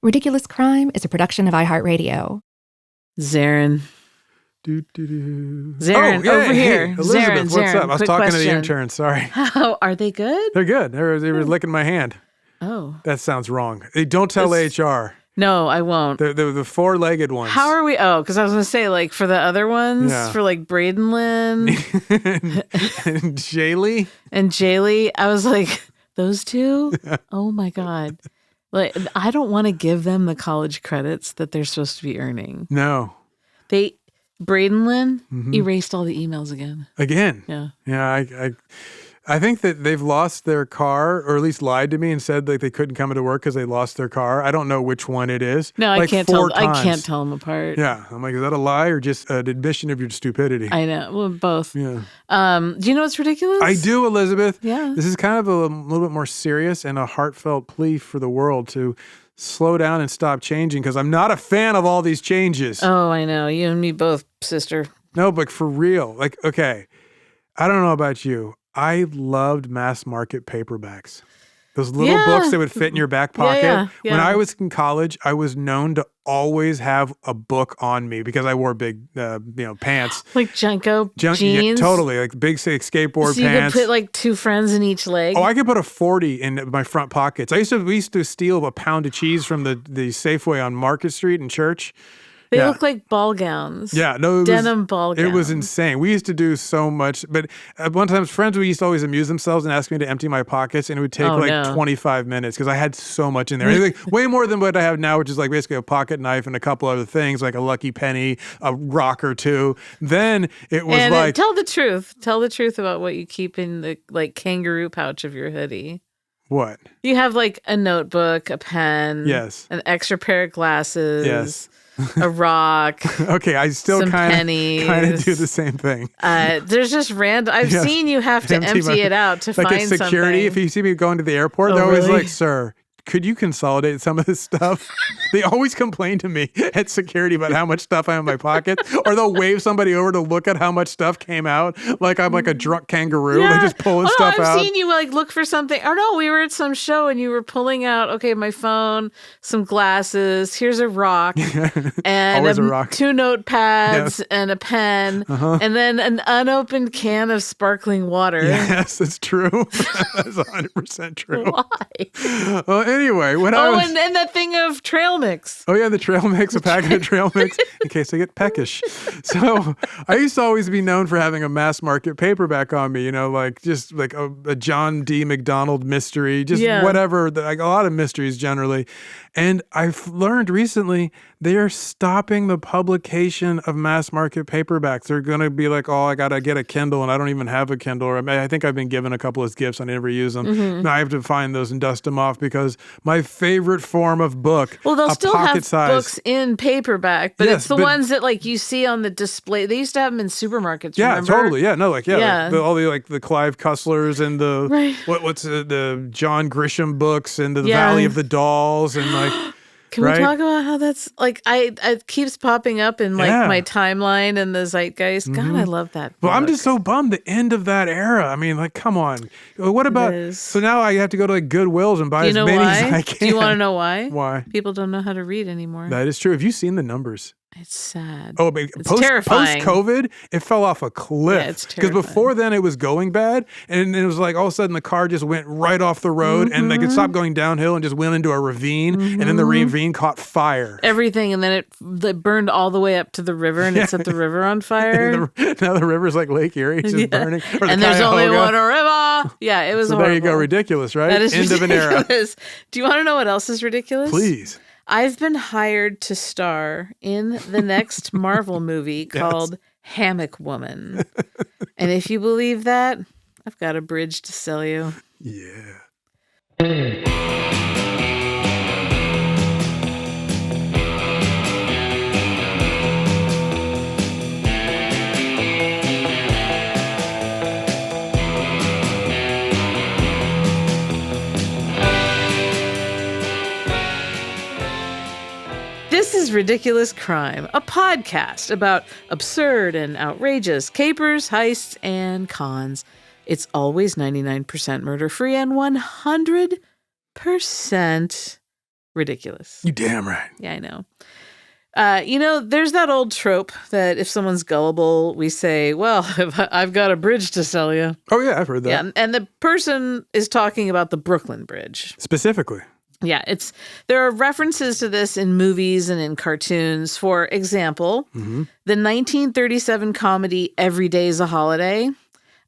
Ridiculous Crime is a production of iHeartRadio. Zaron. Zaron, yeah, over here. Hey, Elizabeth, Zaron, what's up? I was talking question. to the intern, sorry. How are they good? They're good. They were licking my hand. Oh. That sounds wrong. Hey, don't tell HR. No, I won't. The four-legged ones. How are we? Oh, because I was going to say, like, for the other ones, Yeah. for, like, Braden Lynn. and Jaylee. And Jaylee, I was like, those two? Oh, my God. Like, I don't want to give them the college credits that they're supposed to be earning. No. Braden Lynn erased all the emails again. Again? Yeah. Yeah, I think that they've lost their car, or at least lied to me and said that they couldn't come into work because they lost their car. I don't know which one it is. No, like I can't tell. I can't tell them apart. Yeah, I'm like, is that a lie or just an admission of your stupidity? I know. Well, both. Yeah. Do you know what's ridiculous? I do, Elizabeth. Yeah. This is kind of a little bit more serious and a heartfelt plea for the world to slow down and stop changing, because I'm not a fan of all these changes. Oh, I know. You and me both, sister. No, but for real. Like, okay, I don't know about you. I loved mass market paperbacks. Those little books that would fit in your back pocket. Yeah. When I was in college, I was known to always have a book on me because I wore big, pants. Like Junko jeans? Yeah, totally. Like big skateboard so you pants. could put like two friends in each leg? Oh, I could put a 40 in my front pockets. We used to steal a pound of cheese from the Safeway on Market Street in Church. They look like ball gowns. Yeah, no, denim ball gowns. It was insane. We used to do so much, but at one time, friends used to always amuse themselves and ask me to empty my pockets, and it would take 25 minutes because I had so much in there. Like, way more than what I have now, which is like basically a pocket knife and a couple other things, like a lucky penny, a rock or two. Then it was tell the truth. Tell the truth about what you keep in the like kangaroo pouch of your hoodie. What? You have like a notebook, a pen, yes, an extra pair of glasses, yes. a rock. Okay, I still kind of do the same thing. There's just random. I've seen you have to empty it out to like find at security. something. If you see me going to the airport, they're always like, "Sir, could you consolidate some of this stuff?" They always complain to me at security about how much stuff I have in my pocket, or they'll wave somebody over to look at how much stuff came out. Like I'm like a drunk kangaroo, like just pulling stuff out. I've seen you like look for something. Or no, we were at some show and you were pulling out, okay, my phone, some glasses, here's a rock, and two notepads and a pen, and then an unopened can of sparkling water. Yes, it's true. That's 100% true. Why? Well, anyway, and that thing of trail mix. Oh yeah, the trail mix, a packet of trail mix in case I get peckish. So I used to always be known for having a mass market paperback on me, like just like a John D. McDonald mystery, just whatever, like a lot of mysteries generally. And I've learned recently they are stopping the publication of mass market paperbacks. They're going to be like, oh, I got to get a Kindle and I don't even have a Kindle. Or I think I've been given a couple of gifts. I never use them. Now I have to find those and dust them off because my favorite form of book, well, they'll still have size, books in paperback, but it's the ones that like you see on the display. They used to have them in supermarkets. Yeah, remember? totally. Yeah, no, like all the Clive Cusslers and the what's the John Grisham books and the Valley of the Dolls and like. Can we talk about how that's like it keeps popping up in like my timeline and the zeitgeist? God, I love that book. Well, I'm just so bummed the end of that era. I mean, like, come on. What about so now I have to go to like Goodwills and buy as many as I can. Do you want to know why? Why? People don't know how to read anymore. That is true. Have you seen the numbers? It's sad. Oh, but it's terrifying. Post-COVID, it fell off a cliff. Yeah, it's terrifying. Because before then, it was going bad, and it was like all of a sudden the car just went right off the road, and like it stopped going downhill and just went into a ravine, and then the ravine caught fire. Everything, and then it burned all the way up to the river, and it set the river on fire. Now the river's like Lake Erie, it's just burning. And there's only one river. Yeah, it was horrible. There you go, ridiculous, right? That is End ridiculous. Of an era. Do you want to know what else is ridiculous? Please. I've been hired to star in the next Marvel movie called Hammock Woman. And if you believe that, I've got a bridge to sell you. Yeah. This is Ridiculous Crime, a podcast about absurd and outrageous capers, heists, and cons. It's always 99% murder-free and 100% ridiculous. You damn right. Yeah, I know. There's that old trope that if someone's gullible, we say, well, I've got a bridge to sell you. Oh, yeah, I've heard that. Yeah, and the person is talking about the Brooklyn Bridge. Specifically. Yeah, there are references to this in movies and in cartoons. For example, the 1937 comedy Every Day's a Holiday.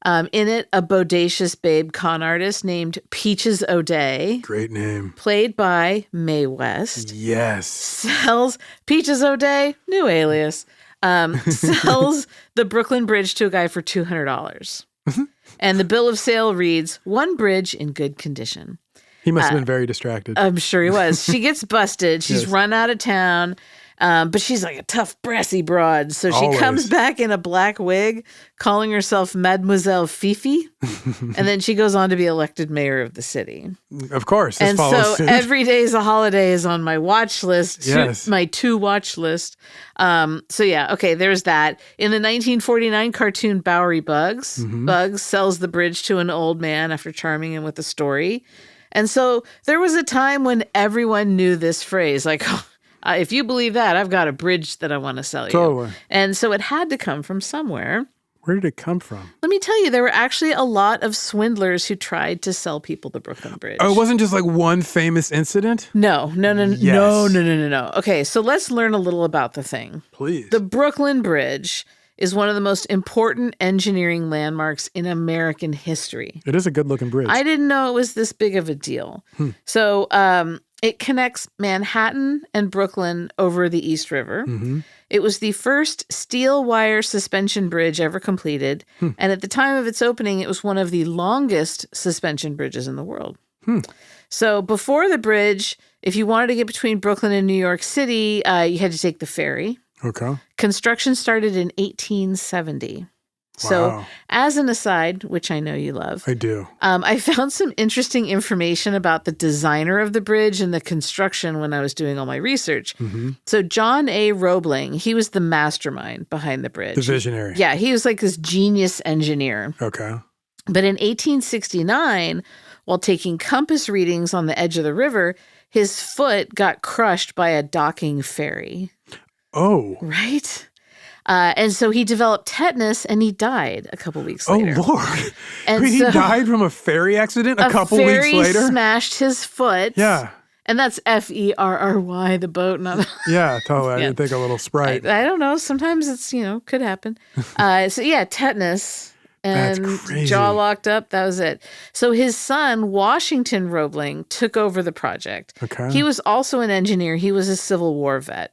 In it, a bodacious babe con artist named Peaches O'Day. Great name. Played by Mae West. Yes. Sells Peaches O'Day, new alias, sells the Brooklyn Bridge to a guy for $200. And the bill of sale reads, one bridge in good condition. He must have been very distracted. I'm sure he was. She gets busted. She's run out of town. But she's like a tough, brassy broad. So she comes back in a black wig, calling herself Mademoiselle Fifi. And then she goes on to be elected mayor of the city. Of course. And so Every Day's a Holiday is on my watch list, my to-watch list. There's that. In the 1949 cartoon Bowery Bugs, Bugs sells the bridge to an old man after charming him with a story. And so there was a time when everyone knew this phrase, like, if you believe that, I've got a bridge that I want to sell you. Totally. And so it had to come from somewhere. Where did it come from? Let me tell you, there were actually a lot of swindlers who tried to sell people the Brooklyn Bridge. Oh, it wasn't just like one famous incident? No. Yes. No. Okay, so let's learn a little about the thing. Please. The Brooklyn Bridge is one of the most important engineering landmarks in American history. It is a good-looking bridge. I didn't know it was this big of a deal. So it connects Manhattan and Brooklyn over the East River. It was the first steel wire suspension bridge ever completed. And at the time of its opening, it was one of the longest suspension bridges in the world. So before the bridge, if you wanted to get between Brooklyn and New York City, you had to take the ferry. Okay. Construction started in 1870. So as an aside, which I know you love. I do. I found some interesting information about the designer of the bridge and the construction when I was doing all my research. So John A. Roebling, he was the mastermind behind the bridge. The visionary. Yeah, he was like this genius engineer. Okay. But in 1869, while taking compass readings on the edge of the river, his foot got crushed by a docking ferry. Oh. Right? And so he developed tetanus and he died a couple weeks later. Oh, Lord. And he died from a ferry accident a couple weeks later? A ferry smashed his foot. Yeah. And that's Ferry, the boat, not... Yeah, totally. I didn't think a little Sprite. I don't know. Sometimes it's, could happen. Tetanus. And jaw locked up. That was it. So his son, Washington Roebling, took over the project. Okay. He was also an engineer. He was a Civil War vet.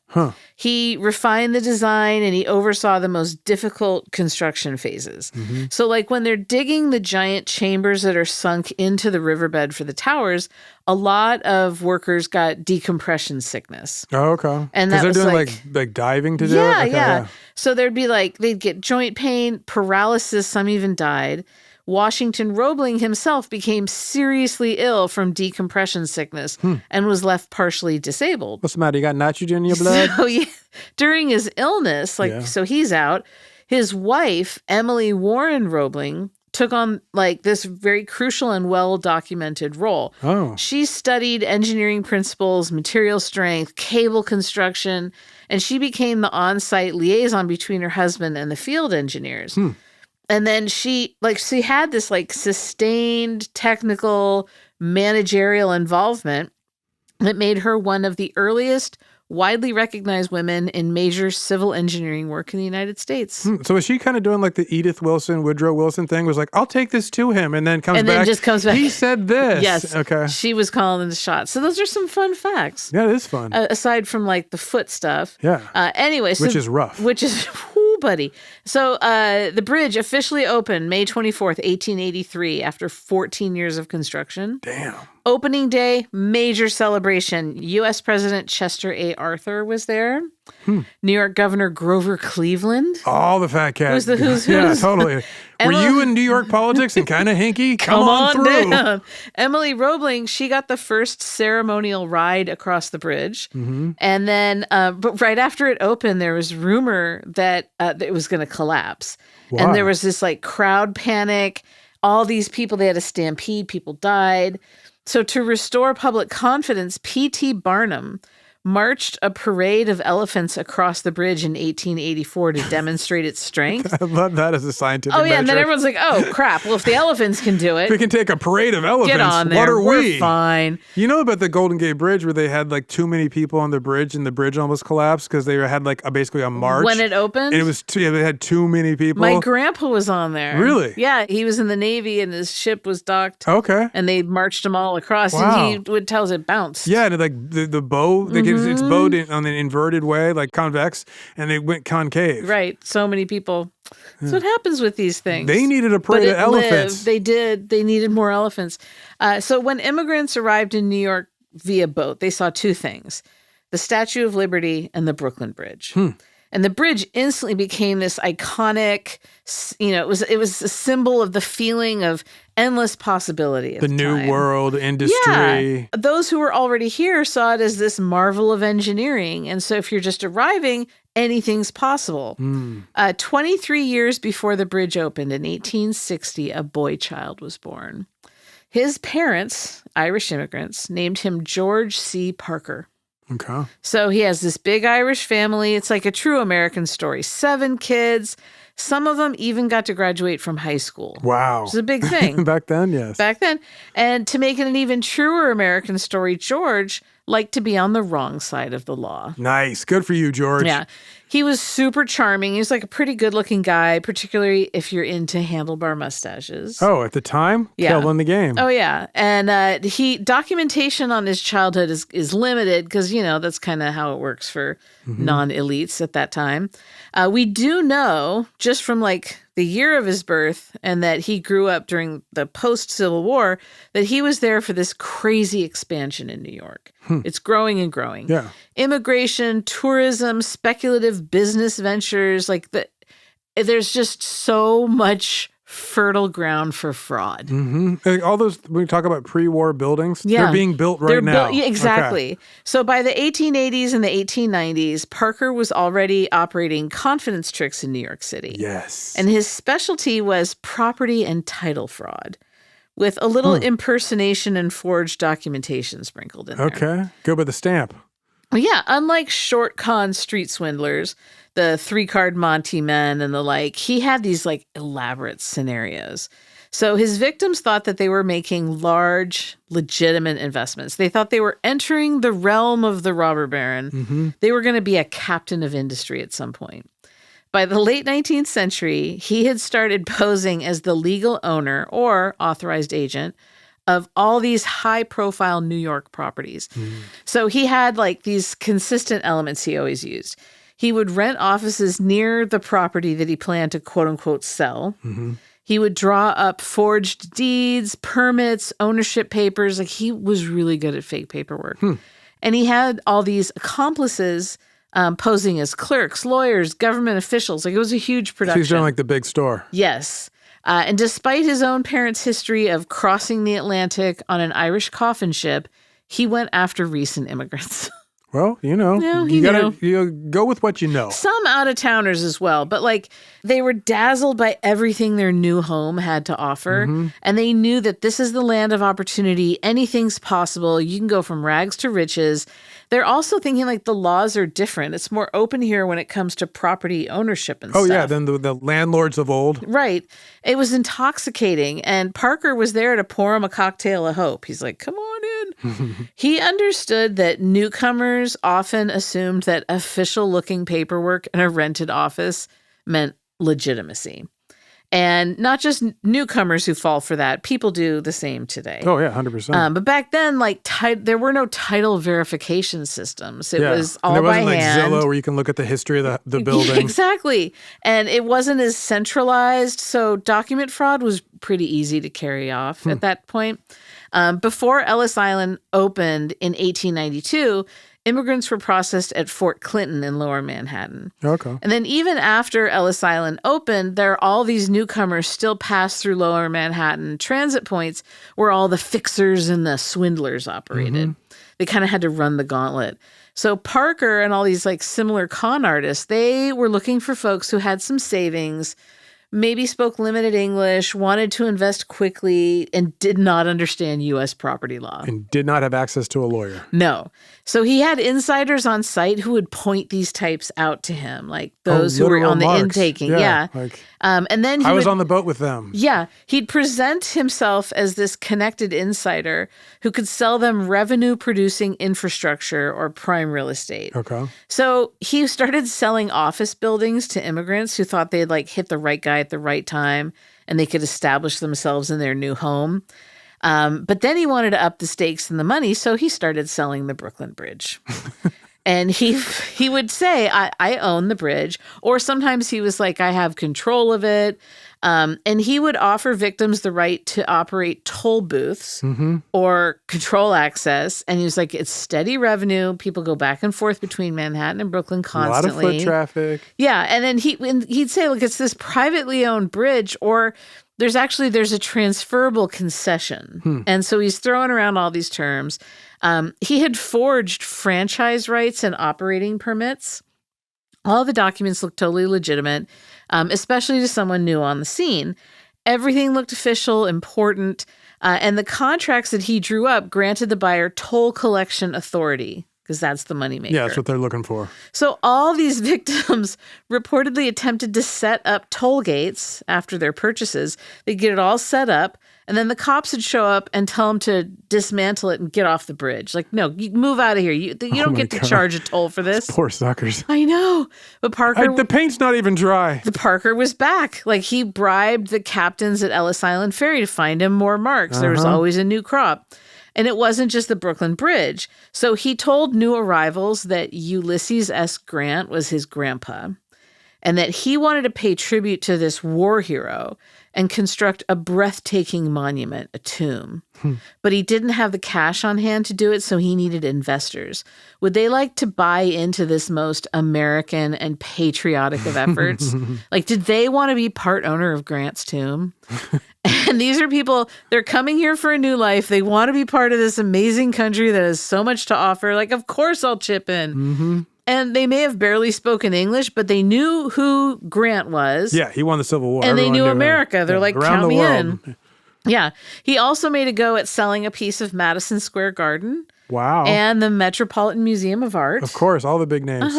He refined the design and he oversaw the most difficult construction phases. So like when they're digging the giant chambers that are sunk into the riverbed for the towers, a lot of workers got decompression sickness. Oh, okay. And because they're doing like diving to do it? Yeah. So they'd get joint pain, paralysis, some even died. Washington Roebling himself became seriously ill from decompression sickness and was left partially disabled. What's the matter? You got nitrogen in your blood? So during his illness, so he's out, his wife, Emily Warren Roebling, took on this very crucial and well-documented role. Oh. She studied engineering principles, material strength, cable construction, and she became the on-site liaison between her husband and the field engineers. And then she had this sustained technical managerial involvement that made her one of the earliest widely recognized women in major civil engineering work in the United States. So is she kind of doing like the Edith Wilson, Woodrow Wilson thing? Was like, I'll take this to him, and then just comes back. He said this. Yes. Okay. She was calling the shots. So those are some fun facts. Yeah, it is fun. Aside from the foot stuff. Yeah. Anyway. Which is rough. Which is, buddy. So the bridge officially opened May 24th, 1883, after 14 years of construction. Damn. Opening day, major celebration. U.S. President Chester A. Arthur was there. New York Governor Grover Cleveland. All the fat cats. Who's the who's. Yeah, totally. Were you in New York politics and kind of hinky? Come on through. Down. Emily Roebling, she got the first ceremonial ride across the bridge. And then, but right after it opened, there was rumor that it was going to collapse. Why? And there was this crowd panic. All these people, they had a stampede. People died. So to restore public confidence, P.T. Barnum marched a parade of elephants across the bridge in 1884 to demonstrate its strength. I love that as a scientific measure. And then everyone's like, oh, crap. Well, if the elephants can do it. If we can take a parade of elephants, get on there. What are We're we? Fine. You know about the Golden Gate Bridge where they had like too many people on the bridge and the bridge almost collapsed because they had like basically a march? When it opened? And it was they had too many people. My grandpa was on there. Really? Yeah. He was in the Navy and his ship was docked. Okay. And they marched them all across. Wow. And he would tell us it bounced. Yeah. And like the bow, it's bowed on an inverted way, like convex, and they went concave. Right. So many people. That's what happens with these things. They needed a parade of elephants. Lived. They did. They needed more elephants. So when immigrants arrived in New York via boat, they saw two things: the Statue of Liberty and the Brooklyn Bridge. And the bridge instantly became this iconic, it was a symbol of the feeling of endless possibility. The new world industry. Yeah. Those who were already here saw it as this marvel of engineering. And so if you're just arriving, anything's possible. 23 years before the bridge opened in 1860, a boy child was born. His parents, Irish immigrants, named him George C. Parker. Okay. So he has this big Irish family. It's like a true American story. 7 kids. Some of them even got to graduate from high school. Wow. Which is a big thing. Back then, yes. Back then. And to make it an even truer American story, George liked to be on the wrong side of the law. Nice. Good for you, George. Yeah. He was super charming. He was like a pretty good-looking guy, particularly if you're into handlebar mustaches. Oh, at the time? Yeah. Killing the game. Oh, yeah. And documentation on his childhood is limited because, that's kind of how it works for non-elites at that time. We do know, just from like the year of his birth and that he grew up during the post-Civil War, that he was there for this crazy expansion in New York. It's growing and growing. Yeah. Immigration, tourism, speculative business ventures, there's just so much fertile ground for fraud. All those, when we talk about pre-war buildings, they're being built now. Exactly. Okay. So by the 1880s and the 1890s, Parker was already operating confidence tricks in New York City. Yes. And his specialty was property and title fraud, with a little impersonation and forged documentation sprinkled in there. Okay. Go by the stamp. Well, yeah, unlike short con street swindlers, the 3-card Monte men and the like, he had these like elaborate scenarios. So his victims thought that they were making large, legitimate investments. They thought they were entering the realm of the robber baron. They were going to be a captain of industry at some point. By the late 19th century, he had started posing as the legal owner or authorized agent of all these high-profile New York properties. So he had like these consistent elements he always used. He would rent offices near the property that he planned to quote-unquote sell. He would draw up forged deeds, permits, ownership papers. Like he was really good at fake paperwork. And he had all these accomplices posing as clerks, lawyers, government officials. Like it was a huge production. So he's doing like the big store. Yes. And despite his own parents' history of crossing the Atlantic on an Irish coffin ship, he went after recent immigrants. Well, you gotta go with what you know. Some out-of-towners as well, but like they were dazzled by everything their new home had to offer, and they knew that this is the land of opportunity. Anything's possible. You can go from rags to riches. They're also thinking like the laws are different. It's more open here when it comes to property ownership and stuff. Oh, yeah, than the landlords of old. Right. It was intoxicating, and Parker was there to pour him a cocktail of hope. He's like, come on in. He understood that newcomers often assumed that official-looking paperwork in a rented office meant legitimacy. And not just newcomers who fall for that. People do the same today. Oh, yeah, 100%. But back then, like, there were no title verification systems. It was all by hand. There wasn't like Zillow where you can look at the history of the building. Exactly. And it wasn't as centralized. So document fraud was pretty easy to carry off at that point. Before Ellis Island opened in 1892, immigrants were processed at Fort Clinton in Lower Manhattan. Okay. And then even after Ellis Island opened, there are all these newcomers still pass through Lower Manhattan transit points where all the fixers and the swindlers operated. They kind of had to run the gauntlet. So Parker and all these like similar con artists, they were looking for folks who had some savings, maybe spoke limited English, wanted to invest quickly, and did not understand U.S. property law. And did not have access to a lawyer. No. So he had insiders on site who would point these types out to him, like those who were on the intaking. Yeah. And then I was on the boat with them. Yeah. He'd present himself as this connected insider who could sell them revenue-producing infrastructure or prime real estate. Okay. So he started selling office buildings to immigrants who thought they'd like hit the right guy at the right time and they could establish themselves in their new home. But then he wanted to up the stakes and the money, so he started selling the Brooklyn Bridge. And he would say, I own the bridge. Or sometimes he was like, I have control of it. And he would offer victims the right to operate toll booths or control access. And he was like, it's steady revenue. People go back and forth between Manhattan and Brooklyn constantly. A lot of foot traffic. Yeah. And then he'd say, look, it's this privately owned bridge, or there's a transferable concession. And so he's throwing around all these terms. He had forged franchise rights and operating permits. All the documents looked totally legitimate, especially to someone new on the scene. Everything looked official, important, and the contracts that he drew up granted the buyer toll collection authority, because that's the moneymaker. Yeah, that's what they're looking for. So all these victims reportedly attempted to set up toll gates after their purchases. They'd get it all set up, and then the cops would show up and tell them to dismantle it and get off the bridge. Like, no, you move out of here. You don't get to charge a toll for this. Poor suckers. I know. But Parker... the paint's not even dry. The Parker was back. Like, he bribed the captains at Ellis Island Ferry to find him more marks. There was always a new crop. And it wasn't just the Brooklyn Bridge. So he told new arrivals that Ulysses S. Grant was his grandpa and that he wanted to pay tribute to this war hero and construct a breathtaking monument, a tomb. But he didn't have the cash on hand to do it, so he needed investors. Would they like to buy into this most American and patriotic of efforts? Like, did they want to be part owner of Grant's tomb? And these are people, they're coming here for a new life. They want to be part of this amazing country that has so much to offer. Like, of course I'll chip in. And they may have barely spoken English, but they knew who Grant was. Yeah, he won the Civil War. And they knew America. They're like, count me in. Yeah. He also made a go at selling a piece of Madison Square Garden. Wow. And the Metropolitan Museum of Art. Of course, all the big names.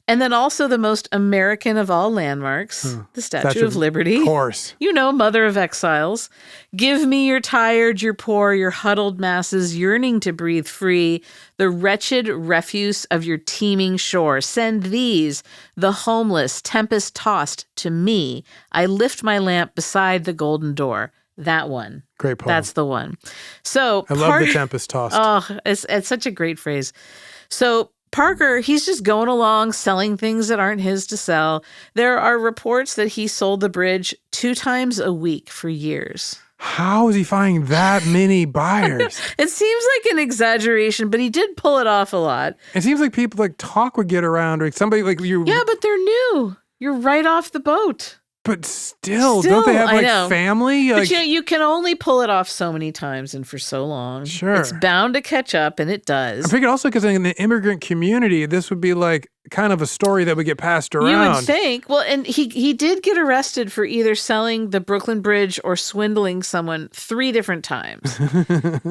And then also the most American of all landmarks, the Statue of Liberty. Of course. You know, mother of exiles. Give me your tired, your poor, your huddled masses yearning to breathe free, the wretched refuse of your teeming shore. Send these, the homeless, tempest-tossed, to me. I lift my lamp beside the golden door. That one. Great poem. That's the one. So I love the tempest-tossed. Oh, it's such a great phrase. So Parker, he's just going along selling things that aren't his to sell. There are reports that he sold the bridge 2 times a week for years. How is he finding that many buyers? It seems like an exaggeration, but he did pull it off a lot. It seems like people like talk would get around, or somebody like you. Yeah, but they're new. You're right off the boat. But still, don't they have like family? But you can only pull it off so many times and for so long. Sure. It's bound to catch up, and it does. I'm thinking also because in the immigrant community, this would be like kind of a story that would get passed around. You would think. Well, and he did get arrested for either selling the Brooklyn Bridge or swindling someone 3 different times.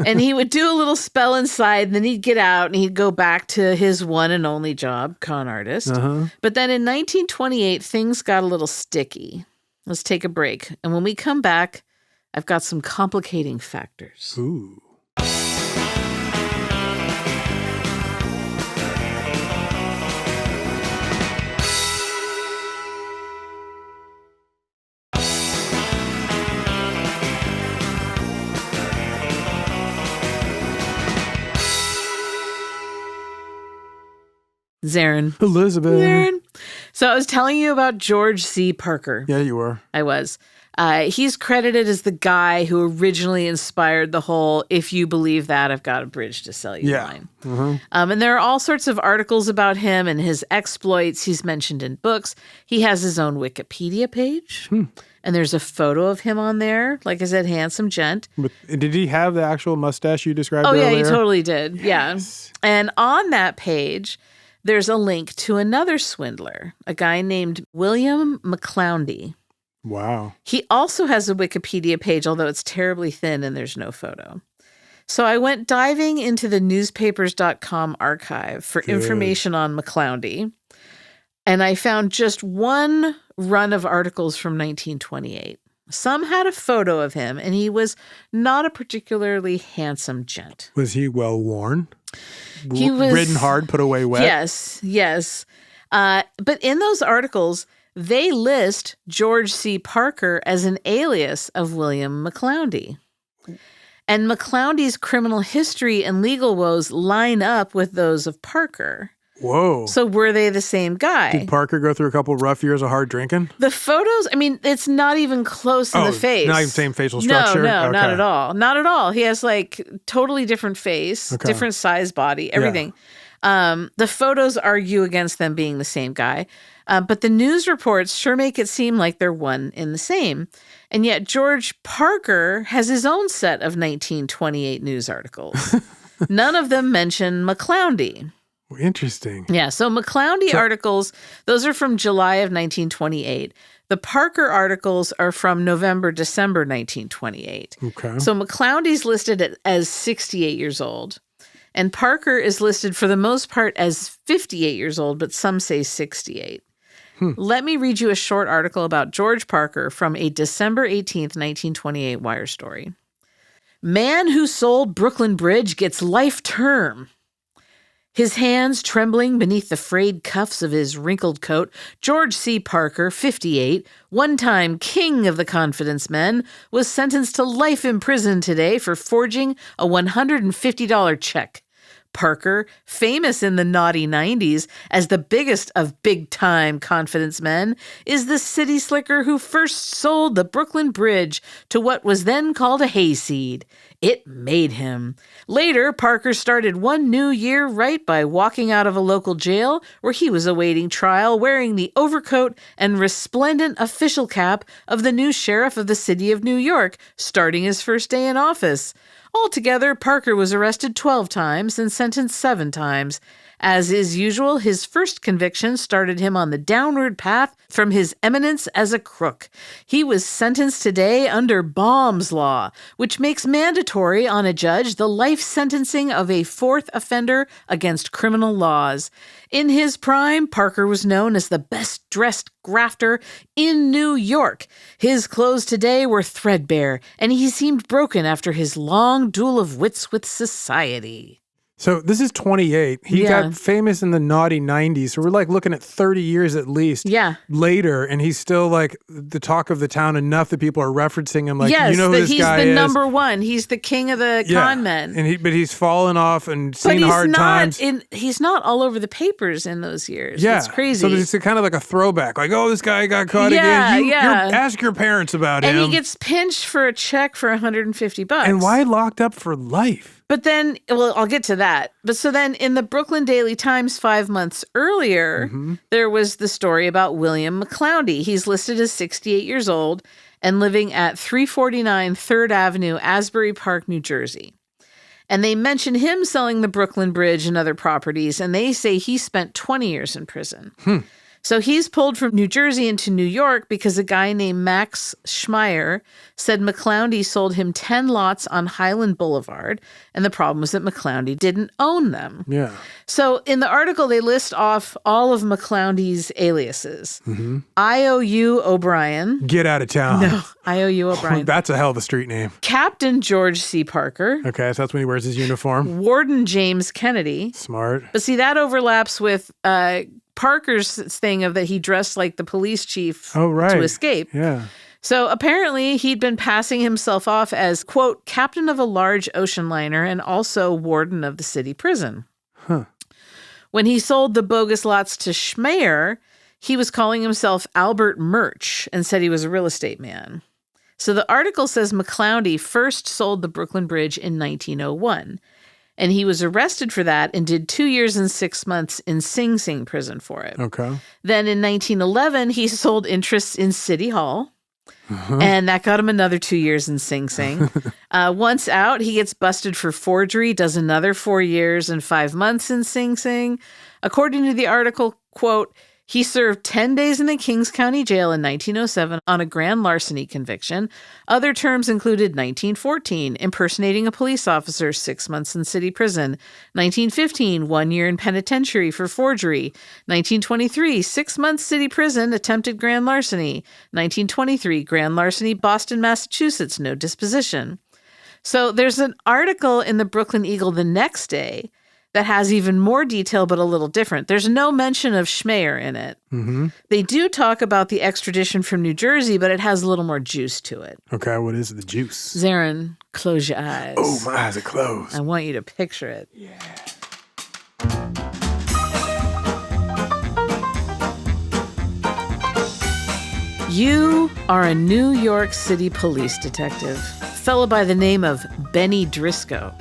And he would do a little spell inside, and then he'd get out, and he'd go back to his one and only job, con artist. But then in 1928, things got a little sticky. Let's take a break. And when we come back, I've got some complicating factors. Ooh. Zaron. Elizabeth. Zaron. So I was telling you about George C. Parker. Yeah, you were. I was. He's credited as the guy who originally inspired the whole, if you believe that, I've got a bridge to sell you line. And there are all sorts of articles about him and his exploits. He's mentioned in books. He has his own Wikipedia page. And there's a photo of him on there. Like I said, handsome gent. But did he have the actual mustache you described earlier? Oh, yeah, he totally did. Yes. Yeah. And on that page, there's a link to another swindler, a guy named William McCloundy. Wow. He also has a Wikipedia page, although it's terribly thin and there's no photo. So I went diving into the newspapers.com archive for information on McCloundy, and I found just one run of articles from 1928. Some had a photo of him, and he was not a particularly handsome gent. Was he well worn? He was ridden hard, put away wet? Yes. But in those articles, they list George C. Parker as an alias of William McCloundy. And McCloundy's criminal history and legal woes line up with those of Parker. Whoa. So were they the same guy? Did Parker go through a couple rough years of hard drinking? The photos, I mean, it's not even close in the face. Not even same facial structure? No, okay. not at all. Not at all. He has like totally different face, different size body, everything. Yeah. The photos argue against them being the same guy. But the news reports sure make it seem like they're one in the same. And yet George Parker has his own set of 1928 news articles. None of them mention McCloundy. Interesting. Yeah, so McCloundy articles, those are from July of 1928. The Parker articles are from November, December 1928. Okay. So McCloundy's listed as 68 years old. And Parker is listed for the most part as 58 years old, but some say 68. Let me read you a short article about George Parker from a December 18th, 1928 Wire story. Man who sold Brooklyn Bridge gets life term. His hands trembling beneath the frayed cuffs of his wrinkled coat, George C. Parker, 58, one-time king of the confidence men, was sentenced to life in prison today for forging a $150 check. Parker, famous in the naughty 90s as the biggest of big-time confidence men, is the city slicker who first sold the Brooklyn Bridge to what was then called a hayseed. It made him. Later, Parker started one new year right by walking out of a local jail where he was awaiting trial wearing the overcoat and resplendent official cap of the new sheriff of the city of New York, starting his first day in office. Altogether, Parker was arrested 12 times and sentenced 7 times. As is usual, his first conviction started him on the downward path from his eminence as a crook. He was sentenced today under Baum's Law, which makes mandatory on a judge the life sentencing of a fourth offender against criminal laws. In his prime, Parker was known as the best-dressed grafter in New York. His clothes today were threadbare, and he seemed broken after his long duel of wits with society. So this is 28. He got famous in the naughty 90s. So we're like looking at 30 years at least later. And he's still like the talk of the town enough that people are referencing him. Like, you know who this guy is. He's the number one. He's the king of the con men. But he's fallen off and seen hard times. He's not all over the papers in those years. Yeah. It's crazy. So it's kind of like a throwback. Like, oh, this guy got caught again. Ask your parents about him. And he gets pinched for a check for $150. And why locked up for life? But then, well, I'll get to that. But so then in the Brooklyn Daily Times 5 months earlier, there was the story about William McCloundy. He's listed as 68 years old and living at 349 3rd Avenue, Asbury Park, New Jersey. And they mention him selling the Brooklyn Bridge and other properties, and they say he spent 20 years in prison. So he's pulled from New Jersey into New York because a guy named Max Schmeier said McCloundy sold him 10 lots on Highland Boulevard, and the problem was that McCloundy didn't own them. Yeah. So in the article, they list off all of McCloundy's aliases. I.O.U. O'Brien. Get out of town. No, I.O.U. O'Brien. That's a hell of a street name. Captain George C. Parker. Okay, so that's when he wears his uniform. Warden James Kennedy. Smart. But see, that overlaps with Parker's thing of that he dressed like the police chief to escape. Yeah. So apparently he'd been passing himself off as, quote, captain of a large ocean liner and also warden of the city prison. When he sold the bogus lots to Schmeier, he was calling himself Albert Murch and said he was a real estate man. So the article says McCloundy first sold the Brooklyn Bridge in 1901. And he was arrested for that and did 2 years and 6 months in Sing Sing prison for it. Okay. Then in 1911, he sold interests in City Hall. And that got him another 2 years in Sing Sing. Once out, he gets busted for forgery, does another 4 years and 5 months in Sing Sing. According to the article, quote, He served 10 days in the Kings County Jail in 1907 on a grand larceny conviction. Other terms included 1914, impersonating a police officer, 6 months in city prison. 1915, 1 year in penitentiary for forgery. 1923, 6 months city prison, attempted grand larceny. 1923, grand larceny, Boston, Massachusetts, no disposition. So there's an article in the Brooklyn Eagle the next day that has even more detail, but a little different. There's no mention of Schmeyer in it. Mm-hmm. They do talk about the extradition from New Jersey, but it has a little more juice to it. Okay, what is the juice? Zaron, close your eyes. Oh, my eyes are closed. I want you to picture it. Yeah. You are a New York City police detective, a fellow by the name of Benny Driscoll.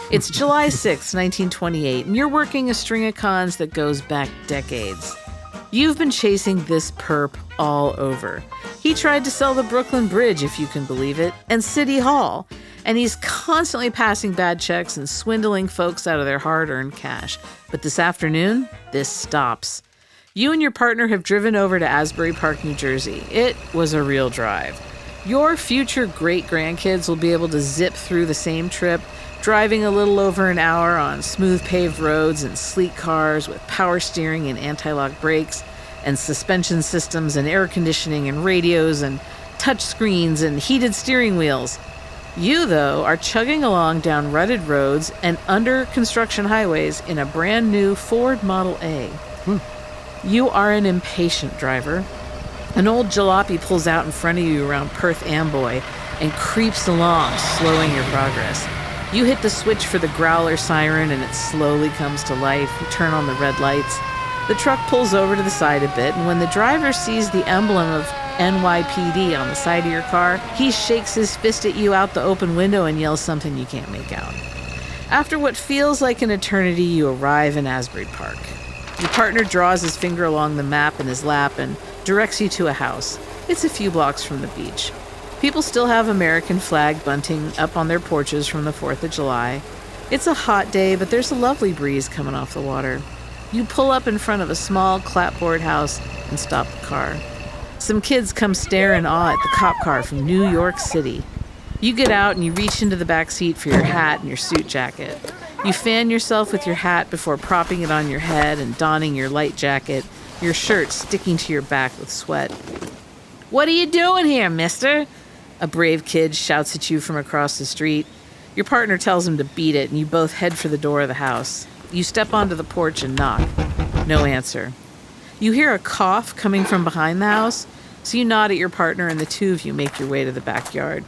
It's July 6, 1928, and you're working a string of cons that goes back decades. You've been chasing this perp all over. He tried to sell the Brooklyn Bridge, if you can believe it, and City Hall, and he's constantly passing bad checks and swindling folks out of their hard-earned cash. But this afternoon, this stops. You and your partner have driven over to Asbury Park, New Jersey. It was a real drive. Your future great-grandkids will be able to zip through the same trip, driving a little over an hour on smooth paved roads and sleek cars with power steering and anti-lock brakes and suspension systems and air conditioning and radios and touch screens and heated steering wheels. You, though, are chugging along down rutted roads and under construction highways in a brand new Ford Model A. You are an impatient driver. An old jalopy pulls out in front of you around Perth Amboy and creeps along, slowing your progress. You hit the switch for the growler siren and it slowly comes to life. You turn on the red lights. The truck pulls over to the side a bit, and when the driver sees the emblem of NYPD on the side of your car, he shakes his fist at you out the open window and yells something you can't make out. After what feels like an eternity, you arrive in Asbury Park. Your partner draws his finger along the map in his lap and directs you to a house. It's a few blocks from the beach. People still have American flag bunting up on their porches from the 4th of July. It's a hot day, but there's a lovely breeze coming off the water. You pull up in front of a small clapboard house and stop the car. Some kids come stare in awe at the cop car from New York City. You get out and you reach into the back seat for your hat and your suit jacket. You fan yourself with your hat before propping it on your head and donning your light jacket, your shirt sticking to your back with sweat. "What are you doing here, mister?" A brave kid shouts at you from across the street. Your partner tells him to beat it, and you both head for the door of the house. You step onto the porch and knock. No answer. You hear a cough coming from behind the house, so you nod at your partner, and the two of you make your way to the backyard.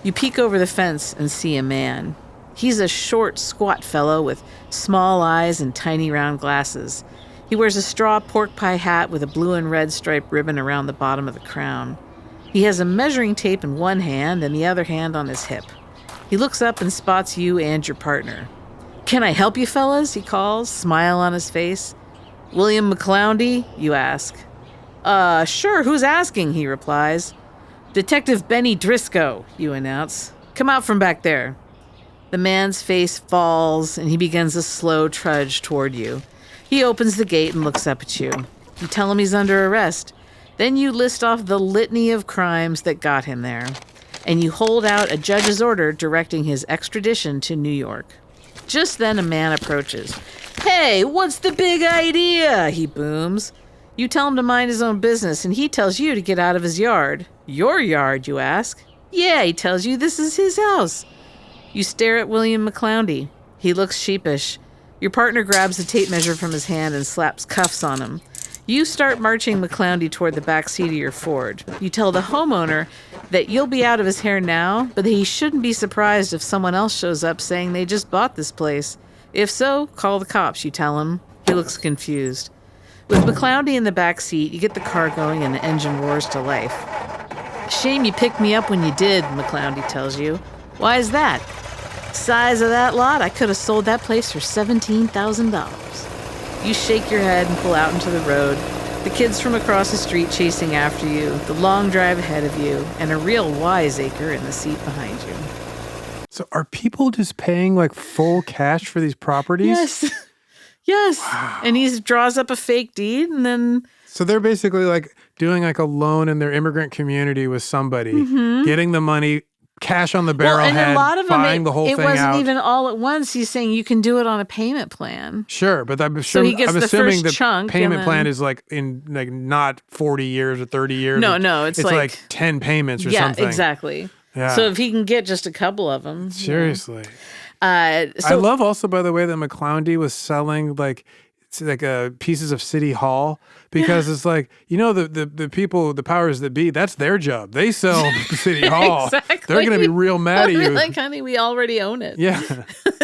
You peek over the fence and see a man. He's a short, squat fellow with small eyes and tiny round glasses. He wears a straw pork pie hat with a blue and red striped ribbon around the bottom of the crown. He has a measuring tape in one hand and the other hand on his hip. He looks up and spots you and your partner. "Can I help you, fellas?" he calls, smile on his face. "William McCloundy?" you ask. Sure, who's asking?" he replies. "Detective Benny Driscoll," you announce. "Come out from back there." The man's face falls and he begins a slow trudge toward you. He opens the gate and looks up at you. You tell him he's under arrest. Then you list off the litany of crimes that got him there, and you hold out a judge's order directing his extradition to New York. Just then a man approaches. "Hey, what's the big idea?" he booms. You tell him to mind his own business, and he tells you to get out of his yard. "Your yard?" you ask. "Yeah," he tells you, "this is his house." You stare at William McCloundy. He looks sheepish. Your partner grabs a tape measure from his hand and slaps cuffs on him. You start marching McCloundy toward the back seat of your Ford. You tell the homeowner that you'll be out of his hair now, but that he shouldn't be surprised if someone else shows up saying they just bought this place. If so, call the cops, you tell him. He looks confused. With McCloundy in the back seat, you get the car going and the engine roars to life. "Shame you picked me up when you did," McCloundy tells you. "Why is that?" "Size of that lot, I could have sold that place for $17,000. You shake your head and pull out into the road, the kids from across the street chasing after you, the long drive ahead of you, and a real wiseacre in the seat behind you. So are people just paying like full cash for these properties? Yes. Yes. Wow. And he draws up a fake deed and then... So they're basically like doing like a loan in their immigrant community with somebody, getting the money, cash on the barrel head, buying the whole thing out. It wasn't even all at once. He's saying you can do it on a payment plan. Sure, but I'm assuming the payment plan is like in like not 40 years or 30 years. No, it's like 10 payments or something. Yeah, exactly. Yeah. So if he can get just a couple of them. Seriously. I love also, by the way, that McCloundy was selling like pieces of City Hall because it's like, the people, the powers that be, that's their job. They sell City Hall. Exactly. They're going to be real mad at you. Like, honey, we already own it. Yeah.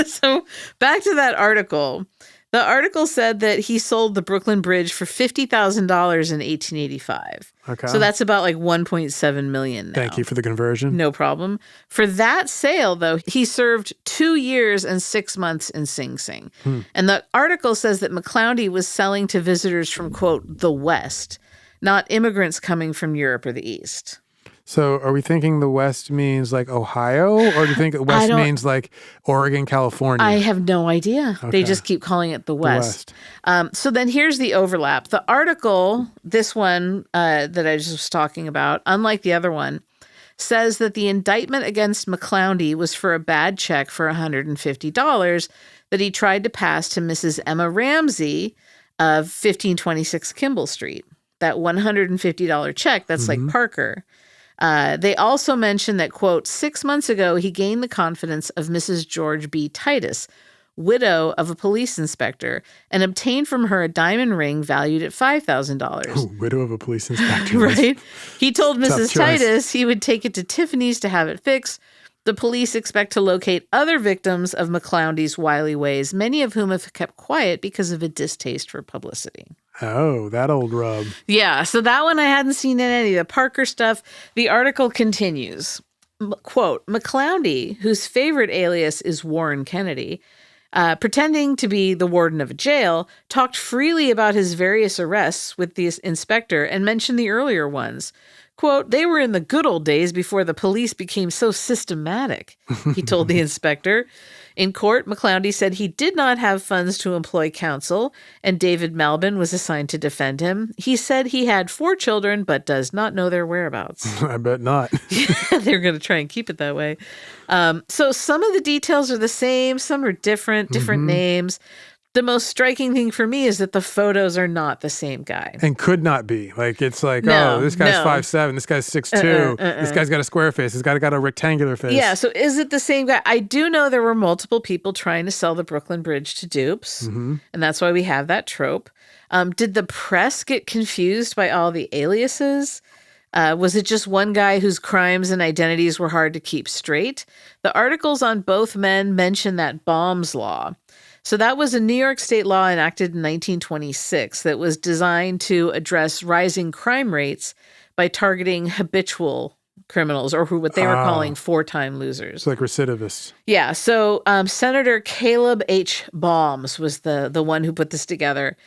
So back to that article. The article said that he sold the Brooklyn Bridge for $50,000 in 1885. Okay. So that's about like $1.7 million now. Thank you for the conversion. No problem. For that sale, though, he served 2 years and 6 months in Sing Sing. And the article says that McCloundy was selling to visitors from, quote, the West, not immigrants coming from Europe or the East. So are we thinking the West means like Ohio, or do you think the West means like Oregon, California? I have no idea. Okay. They just keep calling it the West. So then here's the overlap. The article, this one that I just was talking about, unlike the other one, says that the indictment against McCloundy was for a bad check for $150 that he tried to pass to Mrs. Emma Ramsey of 1526 Kimball Street. That $150 check, that's like Parker. They also mentioned that, quote, 6 months ago, he gained the confidence of Mrs. George B. Titus, widow of a police inspector, and obtained from her a diamond ring valued at $5,000. Oh, widow of a police inspector. Right? He told Mrs. Titus he would take it to Tiffany's to have it fixed. The police expect to locate other victims of McCloundy's wily ways, many of whom have kept quiet because of a distaste for publicity. Oh, that old rub. Yeah, so that one I hadn't seen in any of the Parker stuff. The article continues, quote, McCloundy, whose favorite alias is Warren Kennedy, pretending to be the warden of a jail, talked freely about his various arrests with the inspector and mentioned the earlier ones. Quote, they were in the good old days before the police became so systematic, he told the inspector. In court, McCloundy said he did not have funds to employ counsel, and David Malbin was assigned to defend him. He said he had 4 children, but does not know their whereabouts. I bet not. They're going to try and keep it that way. So some of the details are the same. Some are different names. The most striking thing for me is that the photos are not the same guy. And could not be. Like, it's like, this guy's 5'7", this guy's 6'2", this guy's got a square face, this guy's got a rectangular face. Yeah, so is it the same guy? I do know there were multiple people trying to sell the Brooklyn Bridge to dupes, and that's why we have that trope. Did the press get confused by all the aliases? Was it just one guy whose crimes and identities were hard to keep straight? The articles on both men mention that Baum's Law. So that was a New York state law enacted in 1926 that was designed to address rising crime rates by targeting habitual criminals, or what they were calling 4-time losers. It's like recidivists. Yeah. So Senator Caleb H. Balmes was the one who put this together.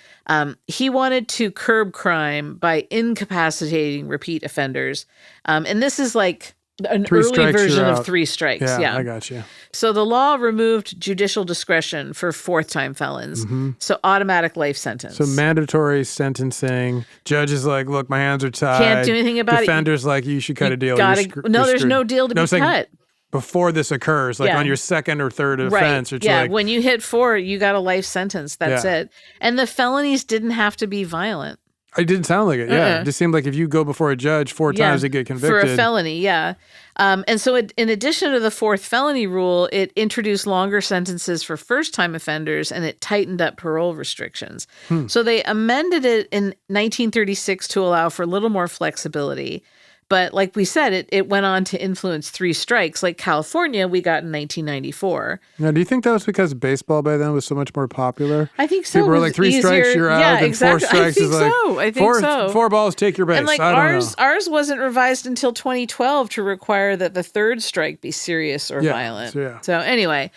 He wanted to curb crime by incapacitating repeat offenders. And this is like an early version of 3 strikes. Yeah, I got you. So the law removed judicial discretion for 4th-time felons. So automatic life sentence. So mandatory sentencing. Judge is like, look, my hands are tied. Can't do anything about it. Defender's like, you should cut a deal. There's no deal to be cut. Before this occurs, like on your second or third offense. It's like, when you hit 4, you got a life sentence. That's it. And the felonies didn't have to be violent. It didn't sound like it. Yeah. It just seemed like if you go before a judge 4 times, you get convicted. For a felony, yeah. And so in addition to the 4th felony rule, it introduced longer sentences for first-time offenders, and it tightened up parole restrictions. So they amended it in 1936 to allow for a little more flexibility. But like we said, it went on to influence 3 strikes. Like California, we got in 1994. Now, do you think that was because baseball by then was so much more popular? I think so. People were like, 3 strikes, you're out, and 4 strikes is like, I think so. 4 balls, take your base. And like I don't know. Ours wasn't revised until 2012 to require that the 3rd strike be serious or violent. So anyway,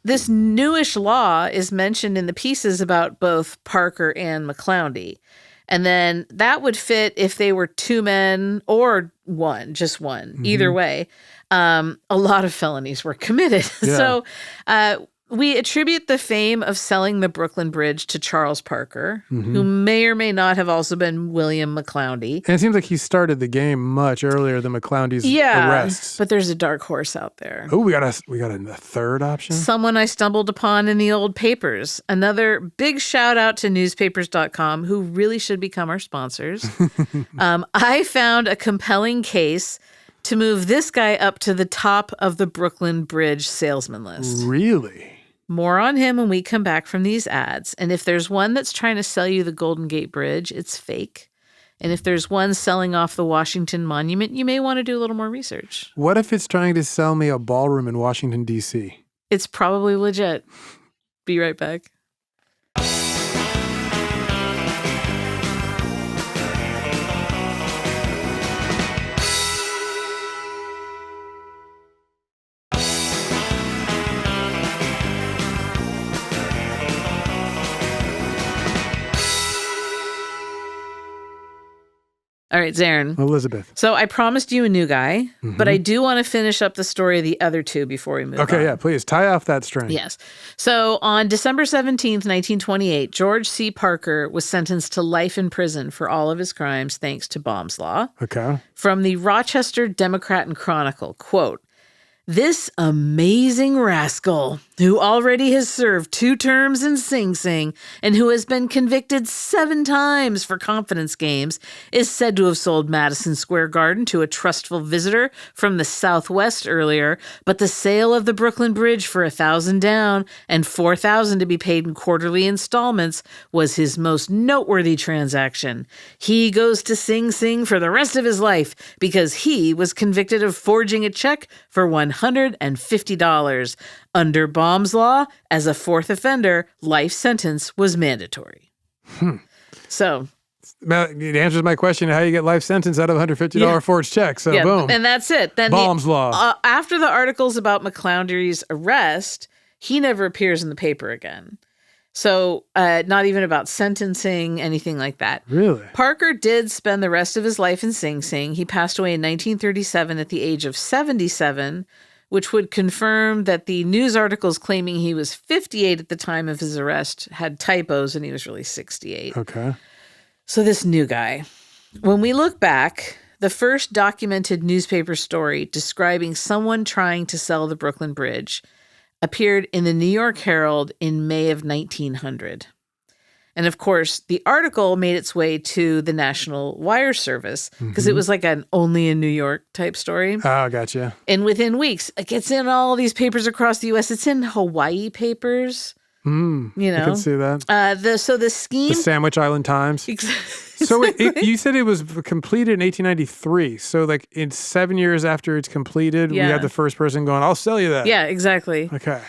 this newish law is mentioned in the pieces about both Parker and McCloundy. And then that would fit if they were 2 men or just one. Either way, a lot of felonies were committed. So we attribute the fame of selling the Brooklyn Bridge to Charles Parker, who may or may not have also been William McCloundy. And it seems like he started the game much earlier than McCloundy's arrests. But there's a dark horse out there. Oh, we got a third option? Someone I stumbled upon in the old papers. Another big shout out to newspapers.com, who really should become our sponsors. I found a compelling case to move this guy up to the top of the Brooklyn Bridge salesman list. Really? More on him when we come back from these ads. And if there's one that's trying to sell you the Golden Gate Bridge, it's fake. And if there's one selling off the Washington Monument, you may want to do a little more research. What if it's trying to sell me a ballroom in Washington, D.C.? It's probably legit. Be right back. All right, Zaron. Elizabeth. So I promised you a new guy, but I do want to finish up the story of the other two before we move on. Okay, yeah, please. Tie off that string. Yes. So on December 17th, 1928, George C. Parker was sentenced to life in prison for all of his crimes thanks to Baum's Law. Okay. From the Rochester Democrat and Chronicle, quote, "This amazing rascal, who already has served 2 terms in Sing Sing and who has been convicted 7 times for confidence games, is said to have sold Madison Square Garden to a trustful visitor from the Southwest earlier, but the sale of the Brooklyn Bridge for $1,000 down and $4,000 to be paid in quarterly installments was his most noteworthy transaction. He goes to Sing Sing for the rest of his life because he was convicted of forging a check for $150. Under Baum's Law, as a 4th offender, life sentence was mandatory." So it answers my question, how you get life sentence out of a $150 forged check. So boom. And that's it. Then Baum's Law. After the articles about McCloundy's arrest, he never appears in the paper again. So not even about sentencing, anything like that. Really? Parker did spend the rest of his life in Sing Sing. He passed away in 1937 at the age of 77, which would confirm that the news articles claiming he was 58 at the time of his arrest had typos and he was really 68. Okay. So this new guy, when we look back, the first documented newspaper story describing someone trying to sell the Brooklyn Bridge appeared in the New York Herald in May of 1900. And of course, the article made its way to the National Wire Service because it was like an only in New York type story. Oh, gotcha. And within weeks, it gets in all these papers across the U.S. It's in Hawaii papers. You know, I can see that. So the scheme, the Sandwich Island Times. So you said it was completed in 1893. So like in 7 years after it's completed, we had the first person going, "I'll sell you that." Yeah, exactly. Okay.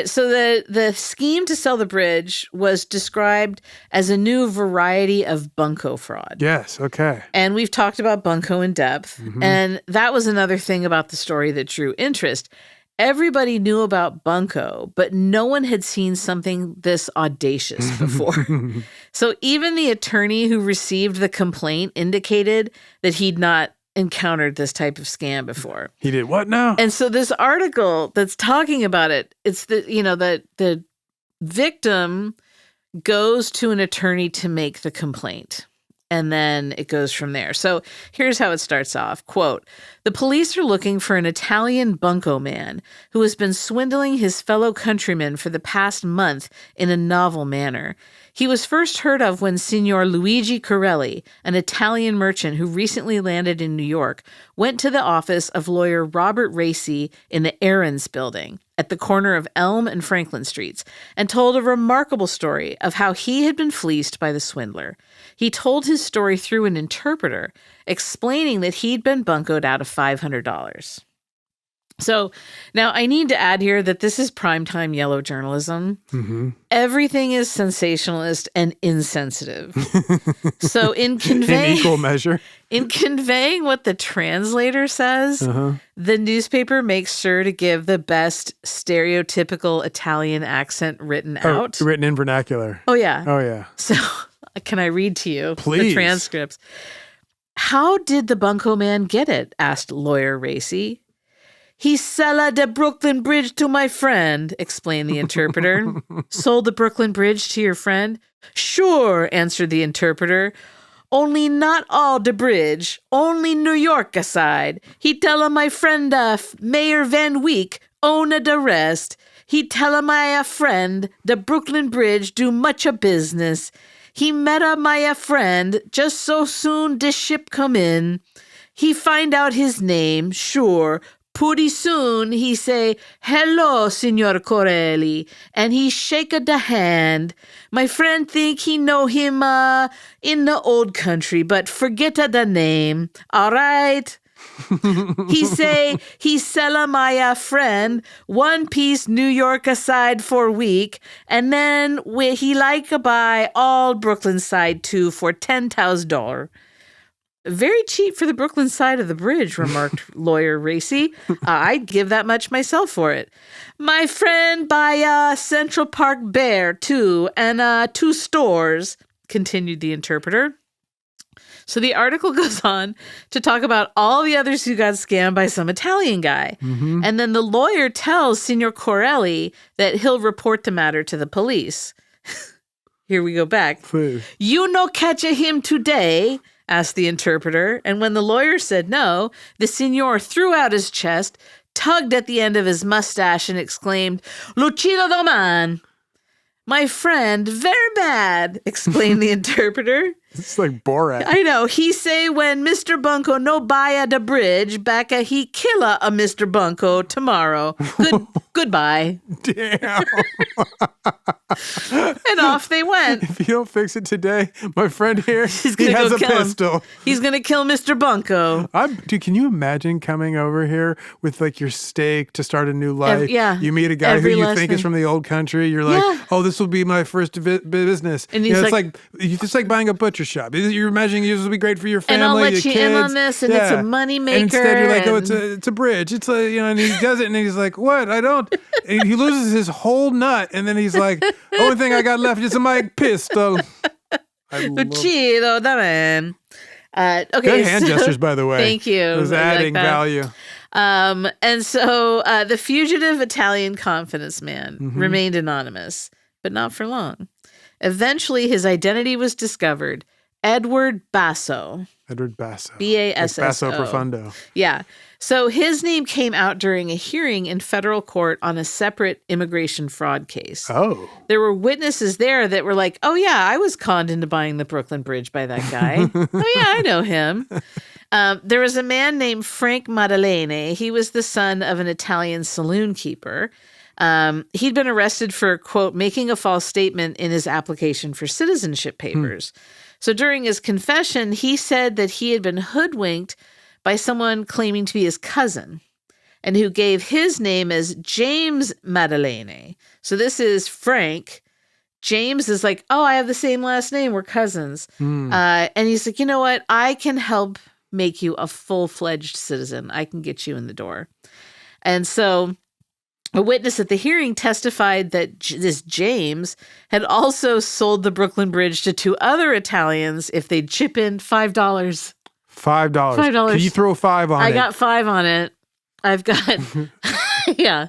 So the scheme to sell the bridge was described as a new variety of bunco fraud. Yes. Okay. And we've talked about bunco in depth. And that was another thing about the story that drew interest. Everybody knew about bunco, but no one had seen something this audacious before. So even the attorney who received the complaint indicated that he'd not encountered this type of scam before. He did what now? And so this article that's talking about it, it's the victim goes to an attorney to make the complaint. And then it goes from there. So here's how it starts off. Quote, "The police are looking for an Italian bunco man who has been swindling his fellow countrymen for the past month in a novel manner. He was first heard of when Signor Luigi Corelli, an Italian merchant who recently landed in New York, went to the office of lawyer Robert Racy in the Aaron's building at the corner of Elm and Franklin Streets and told a remarkable story of how he had been fleeced by the swindler. He told his story through an interpreter, explaining that he'd been buncoed out of $500. So now I need to add here that this is primetime yellow journalism. Everything is sensationalist and insensitive. So in conveying in equal measure, in conveying what the translator says, the newspaper makes sure to give the best stereotypical Italian accent written out. Written in vernacular. Oh yeah. Oh yeah. So can I read to you Please. the transcripts? "How did the bunco man get it?" asked lawyer Racy. He sella the Brooklyn Bridge to my friend, explained the interpreter. Sold the Brooklyn Bridge to your friend? Sure, answered the interpreter. Only not all the bridge, only New York aside. He tella my friend Mayor Van Week owna the rest. He tella my friend the Brooklyn Bridge do much a business. He meta my friend just so soon the ship come in. He find out his name, sure. Pretty soon he say, hello, Signor Corelli, and he shake a the hand. My friend think he know him in the old country, but forget a the name. All right. He say he sell my friend one piece New York aside for week, and then he like buy all Brooklyn side too for $10,000. Very cheap for the Brooklyn side of the bridge, remarked lawyer Racy. I'd give that much myself for it. My friend buy Central Park Bear, too, and 2 stores, continued the interpreter. So the article goes on to talk about all the others who got scammed by some Italian guy. Mm-hmm. And then the lawyer tells Signor Corelli that he'll report the matter to the police. Here we go back. Please. You no catch him today, asked the interpreter, and when the lawyer said no, the signor threw out his chest, tugged at the end of his mustache, and exclaimed, Lucido doman! My friend, very bad, explained the interpreter. It's like Borat. I know. He say when Mr. Bunko no buy at the bridge, back he killa a Mr. Bunko tomorrow. Goodbye. Damn. And off they went. If you don't fix it today, my friend here, he has a pistol. He's going to kill Mr. Bunko. Dude, can you imagine coming over here with like your steak to start a new life? You meet a guy who you think is from the old country. You're like, oh, this will be my first business. And he's it's like buying a butcher shop. You're imagining this will be great for your family, and I'll let your you kids. in on this, and it's a money maker. And instead, you're like, oh, it's a bridge. It's and he does it, and he's like, what? I don't. And he loses his whole nut, and then he's like, only thing I got left is my pistol. Lucido, da man. Okay, good hand gestures, by the way. Thank you. It was adding value. And so the fugitive Italian confidence man remained anonymous, but not for long. Eventually, his identity was discovered. Edward Basso. B-A-S-S-O. Basso Profundo. Yeah. So his name came out during a hearing in federal court on a separate immigration fraud case. Oh. There were witnesses there that were like, oh, yeah, I was conned into buying the Brooklyn Bridge by that guy. Oh, yeah, I know him. There was a man named Frank Maddalene. He was the son of an Italian saloon keeper. He'd been arrested for, quote, making a false statement in his application for citizenship papers. So during his confession, he said that he had been hoodwinked by someone claiming to be his cousin and who gave his name as James Maddalene. So this is Frank. James is like, oh, I have the same last name. We're cousins. And he's like, you know what? I can help make you a full-fledged citizen. I can get you in the door. And so a witness at the hearing testified that this James had also sold the Brooklyn Bridge to 2 other Italians if they'd chip in $5. $5. Can you throw 5 on it? I got 5 on it. I've got, yeah.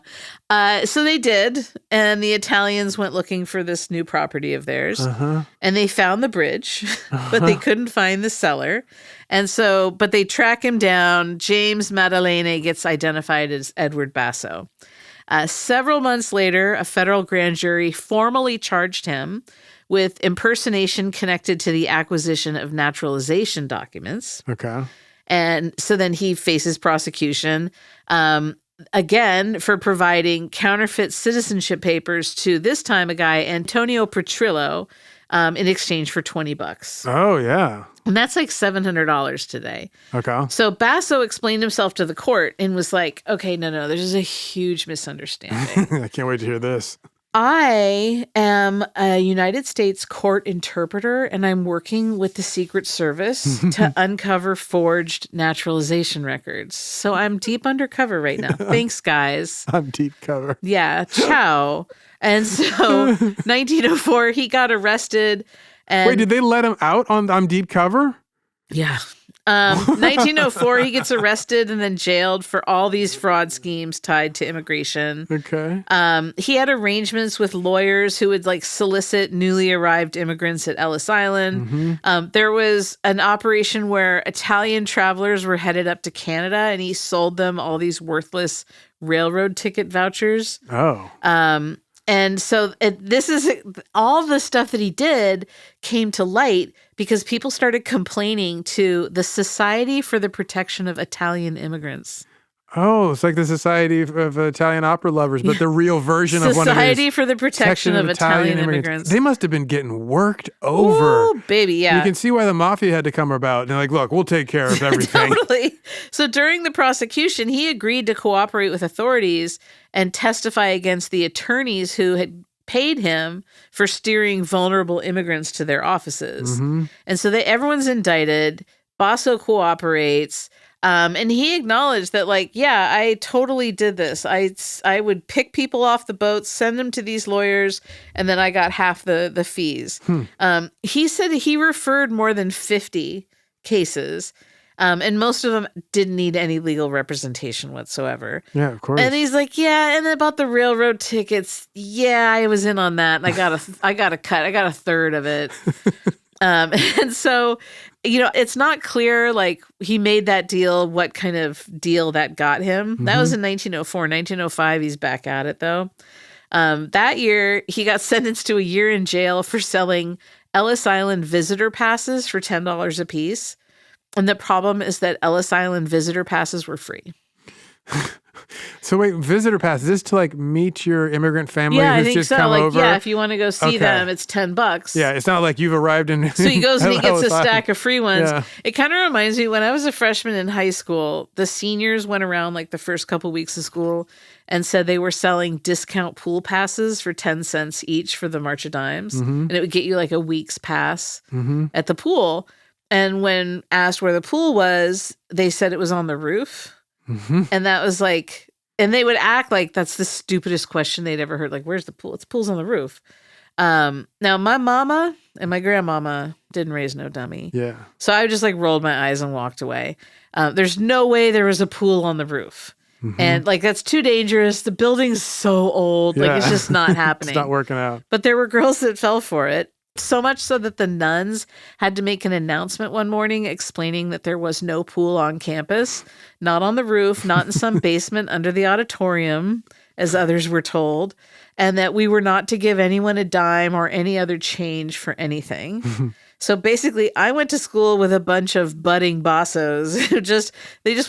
So they did, and the Italians went looking for this new property of theirs, and they found the bridge, but they couldn't find the seller. And so, but they track him down. James Maddalene gets identified as Edward Basso. Several months later, a federal grand jury formally charged him with impersonation connected to the acquisition of naturalization documents. Okay. And so then he faces prosecution, again, for providing counterfeit citizenship papers to, this time, a guy, Antonio Petrillo, in exchange for $20. Oh, yeah. And that's like $700 today. Okay. So Basso explained himself to the court and was like, okay, no, there's a huge misunderstanding. I can't wait to hear this. I am a United States court interpreter, and I'm working with the Secret Service to uncover forged naturalization records. So I'm deep undercover right now. Thanks, guys. I'm deep cover. Yeah. Ciao. And so 1904, he got arrested. And wait, did they let him out on I'm deep cover? Yeah. 1904, he gets arrested and then jailed for all these fraud schemes tied to immigration. Okay. He had arrangements with lawyers who would like solicit newly arrived immigrants at Ellis Island. There was an operation where Italian travelers were headed up to Canada, and he sold them all these worthless railroad ticket vouchers. Oh. And so this is all the stuff that he did came to light because people started complaining to the Society for the Protection of Italian Immigrants. Oh, it's like the Society of Italian Opera Lovers, but the real version of one of these. Society for the Protection of Italian Immigrants. They must have been getting worked over. Ooh, baby, yeah. You can see why the mafia had to come about. And they're like, look, we'll take care of everything. Totally. So during the prosecution, he agreed to cooperate with authorities and testify against the attorneys who had paid him for steering vulnerable immigrants to their offices. And so everyone's indicted. Basso cooperates. And he acknowledged that, like, yeah, I totally did this. I would pick people off the boat, send them to these lawyers, and then I got half the fees. He said he referred more than 50 cases, and most of them didn't need any legal representation whatsoever. Yeah, of course. And he's like, yeah, and about the railroad tickets, yeah, I was in on that, and I got a third of it. And so, it's not clear, like, he made that deal, what kind of deal that got him. That was in 1904. 1905, he's back at it, though. That year, he got sentenced to a year in jail for selling Ellis Island visitor passes for $10 a piece. And the problem is that Ellis Island visitor passes were free. So wait, visitor pass, is this to like meet your immigrant family who's just come over? Yeah, if you want to go see them, it's $10. Yeah, it's not like you've arrived in. So he goes and he gets a stack of free ones. Yeah. It kind of reminds me when I was a freshman in high school, the seniors went around like the first couple weeks of school and said they were selling discount pool passes for 10 cents each for the March of Dimes. And it would get you like a week's pass at the pool. And when asked where the pool was, they said it was on the roof. And that was like, and they would act like that's the stupidest question they'd ever heard. Like, where's the pool? It's pool's on the roof. Now, my mama and my grandmama didn't raise no dummy. Yeah. So I just like rolled my eyes and walked away. There's no way there was a pool on the roof. And like, that's too dangerous. The building's so old. Yeah. Like, it's just not happening. It's not working out. But there were girls that fell for it. So much so that the nuns had to make an announcement one morning explaining that there was no pool on campus, not on the roof, not in some basement under the auditorium, as others were told, and that we were not to give anyone a dime or any other change for anything. So basically, I went to school with a bunch of budding bossos who just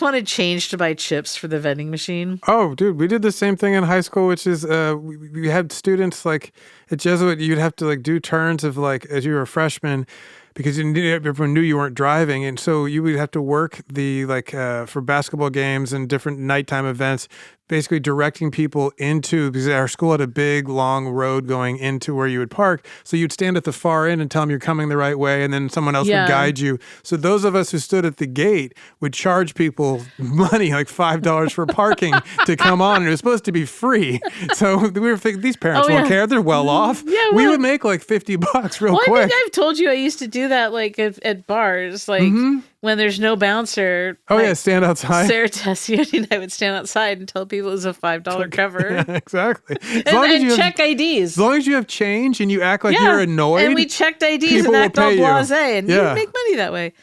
wanted change to buy chips for the vending machine. Oh, dude, we did the same thing in high school, which is we had students like at Jesuit, you'd have to like do turns of like as you were a freshman because everyone knew you weren't driving. And so you would have to work the like for basketball games and different nighttime events, basically directing people into, because our school had a big, long road going into where you would park. So you'd stand at the far end and tell them you're coming the right way, and then someone else would guide you. So those of us who stood at the gate would charge people money, like $5 for parking to come on, and it was supposed to be free. So we were thinking, these parents won't care. They're well off. Yeah, we would make like $50 real quick. I think I've told you I used to do that like at bars, like when there's no bouncer. Oh, like, yeah, stand outside. Sarah Tessian and I would stand outside and tell people it was a $5 cover. Yeah, exactly. And check IDs. As long as you have change and you act like you're annoyed. And we checked IDs and act all blasé, and you make money that way.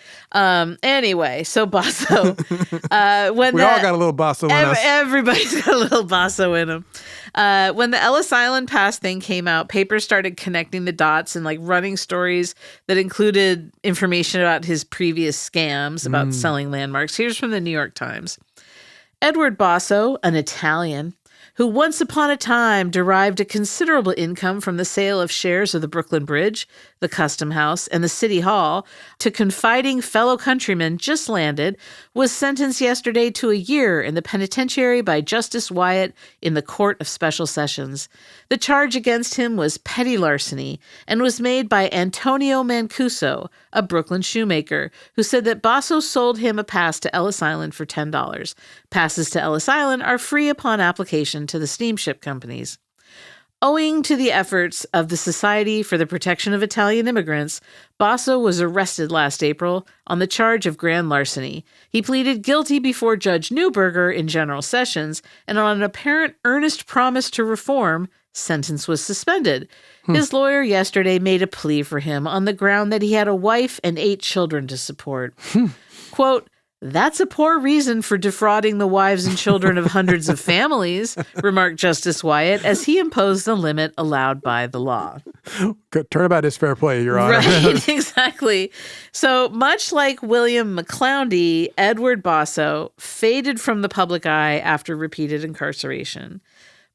Anyway, so Basso. We all got a little Basso in us. Everybody's got a little Basso in them. When the Ellis Island Pass thing came out, papers started connecting the dots and like running stories that included information about his previous scams about selling landmarks. Here's from the New York Times. Edward Basso, an Italian, who once upon a time derived a considerable income from the sale of shares of the Brooklyn Bridge, the Custom House, and the City Hall, to confiding fellow countrymen just landed, was sentenced yesterday to a year in the penitentiary by Justice Wyatt in the Court of Special Sessions. The charge against him was petty larceny and was made by Antonio Mancuso, a Brooklyn shoemaker, who said that Basso sold him a pass to Ellis Island for $10. Passes to Ellis Island are free upon application to the steamship companies. Owing to the efforts of the Society for the Protection of Italian Immigrants, Basso was arrested last April on the charge of grand larceny. He pleaded guilty before Judge Neuberger in General Sessions, and on an apparent earnest promise to reform, sentence was suspended. His lawyer yesterday made a plea for him on the ground that he had a wife and 8 children to support. Quote, "That's a poor reason for defrauding the wives and children of hundreds of families," remarked Justice Wyatt as he imposed the limit allowed by the law. Turnabout is fair play, Your Honor. Right, exactly. So much like William McCloundy, Edward Basso faded from the public eye after repeated incarceration.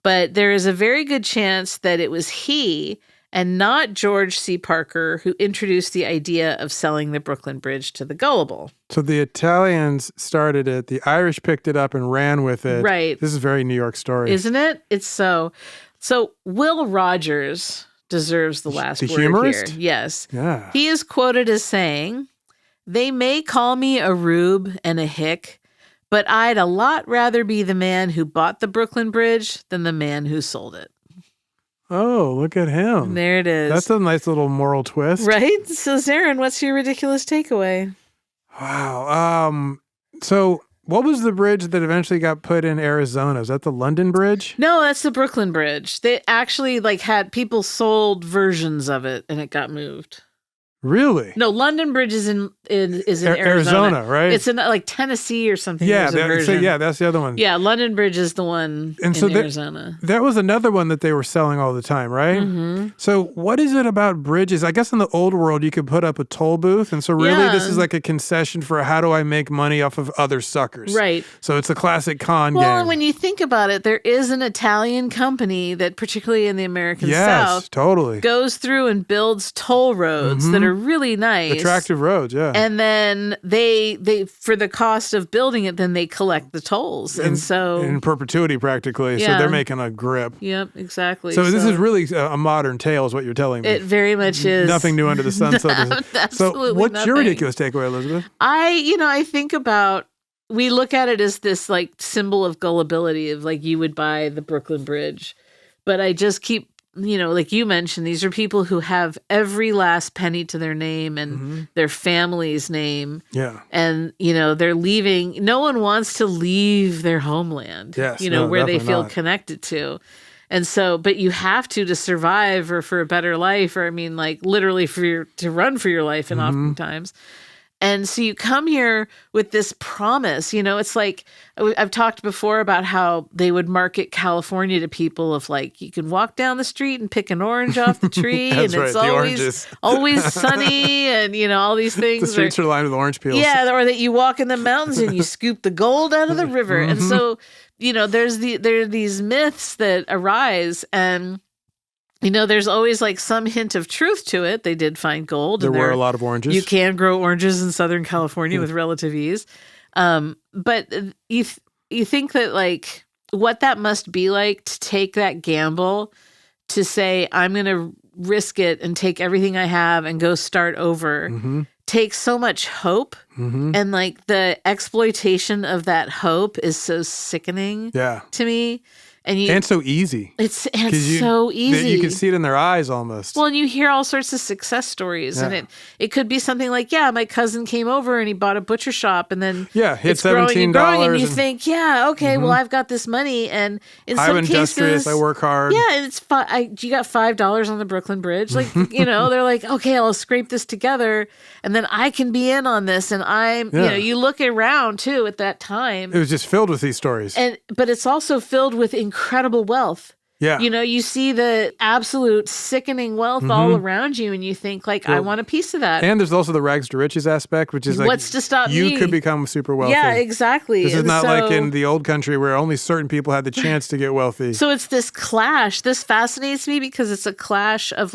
But there is a very good chance that it was he and not George C. Parker who introduced the idea of selling the Brooklyn Bridge to the gullible. So the Italians started it, the Irish picked it up and ran with it. Right. This is a very New York story. Isn't it? It's so. So Will Rogers deserves the last the word humorist? here. Yes. Yeah. He is quoted as saying, "They may call me a rube and a hick, but I'd a lot rather be the man who bought the Brooklyn Bridge than the man who sold it." Oh, look at him. There it is. That's a nice little moral twist. Right? So, Zaron, what's your ridiculous takeaway? Wow. So what was the bridge that eventually got put in Arizona? Is that the London Bridge? No, that's the Brooklyn Bridge. They actually had people sold versions of it and it got moved. Really? No, London Bridge is in Arizona, right? It's in Tennessee or something. Yeah, that's the other one. Yeah, London Bridge is the one in Arizona. That was another one that they were selling all the time, right? Mm-hmm. So what is it about bridges? I guess in the old world, you could put up a toll booth. And so really this is like a concession for how do I make money off of other suckers? Right. So it's a classic con game. Well, and when you think about it, there is an Italian company that, particularly in the American South, totally goes through and builds toll roads that are really nice. Attractive roads, yeah. And then they for the cost of building it, then they collect the tolls. And so in perpetuity practically. So they're making a grip. Yep, exactly. So this is really a modern tale is what you're telling me. It very much is. Nothing new under the sun. So what's your nothing. ridiculous takeaway, Elizabeth? I think about, we look at it as this symbol of gullibility of you would buy the Brooklyn Bridge. But I just keep, like you mentioned, these are people who have every last penny to their name and their family's name. Yeah. And, they're leaving. No one wants to leave their homeland, yes, where they feel not. Connected to. And so, but you have to survive or for a better life, or literally to run for your life and oftentimes. And so you come here with this promise, it's like, I've talked before about how they would market California to people of you can walk down the street and pick an orange off the tree and it's always sunny and, all these things. The streets are lined with orange peels. Yeah, or that you walk in the mountains and you scoop the gold out of the river. And so, there are these myths that arise and there's always some hint of truth to it. They did find gold. There were a lot of oranges. You can grow oranges in Southern California with relative ease. But you think that what that must be like to take that gamble to say, I'm going to risk it and take everything I have and go start over takes so much hope. And the exploitation of that hope is so sickening to me. And so easy. It's so easy. You can see it in their eyes almost. Well, and you hear all sorts of success stories. And it could be something like, my cousin came over and he bought a butcher shop and then hit it's $17 growing and growing. And you think, okay, well, I've got this money. And in I'm some industrious, cases, I work hard. Yeah, and it's you got $5 on the Brooklyn Bridge. They're like, okay, I'll scrape this together and then I can be in on this. And you look around too at that time. It was just filled with these stories. But it's also filled with incredible wealth. Yeah. You see the absolute sickening wealth all around you and you think I want a piece of that. And there's also the rags to riches aspect, which is what's to stop me? You could become super wealthy. Yeah, exactly. This is not like in the old country where only certain people had the chance to get wealthy. So it's this clash. This fascinates me because it's a clash of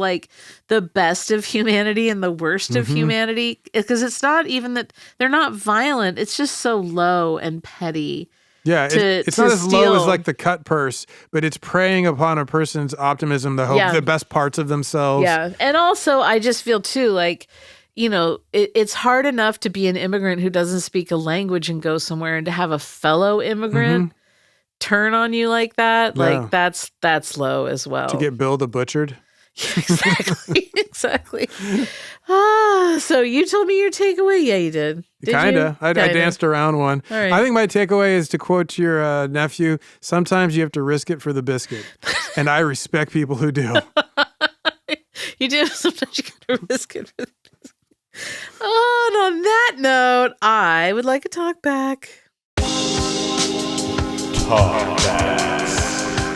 the best of humanity and the worst of humanity. Because it's not even that they're not violent. It's just so low and petty. Yeah, it's not as low as the cut purse, but it's preying upon a person's optimism, the hope, the best parts of themselves. Yeah, and also I just feel too it's hard enough to be an immigrant who doesn't speak a language and go somewhere and to have a fellow immigrant turn on you like that, like that's low as well. To get Bill the butchered. Exactly. So you told me your takeaway? Yeah, you did. Kinda. I danced around one. All right. I think my takeaway is to quote your nephew, sometimes you have to risk it for the biscuit. And I respect people who do. You do. Sometimes you got to risk it for the biscuit. Oh, and on that note, I would like a talk back. Talk back.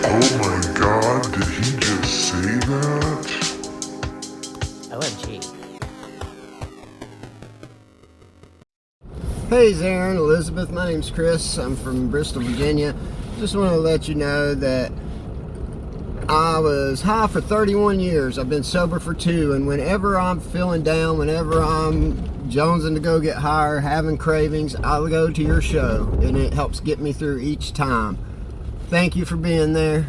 Oh my God, did he just say that? OMG. Hey Zaron, Elizabeth, my name's Chris. I'm from Bristol, Virginia. Just want to let you know that I was high for 31 years. I've been sober for 2, and whenever I'm feeling down, whenever I'm jonesing to go get higher, having cravings, I'll go to your show, and it helps get me through each time. Thank you for being there.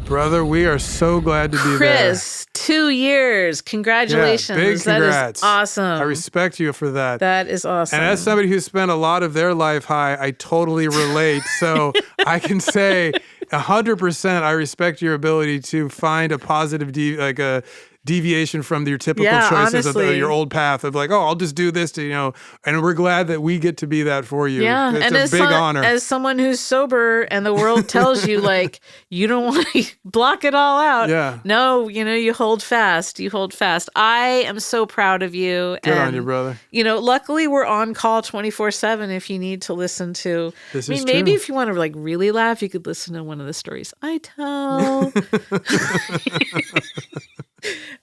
Brother, we are so glad to be there. Chris, 2 years. Congratulations. Yeah, big congrats. That is awesome. I respect you for that. That is awesome. And as somebody who spent a lot of their life high, I totally relate. So I can say 100% I respect your ability to find a positive, a deviation from your typical choices of your old path of like, oh, I'll just do this to, and we're glad that we get to be that for you. Yeah. It's and a big honor. As someone who's sober and the world tells you like, you don't want to block it all out. Yeah. No, you hold fast. You hold fast. I am so proud of you. Good on you, brother. Luckily we're on call 24/7 if you need to listen to. This is maybe if you want to like really laugh, you could listen to one of the stories I tell.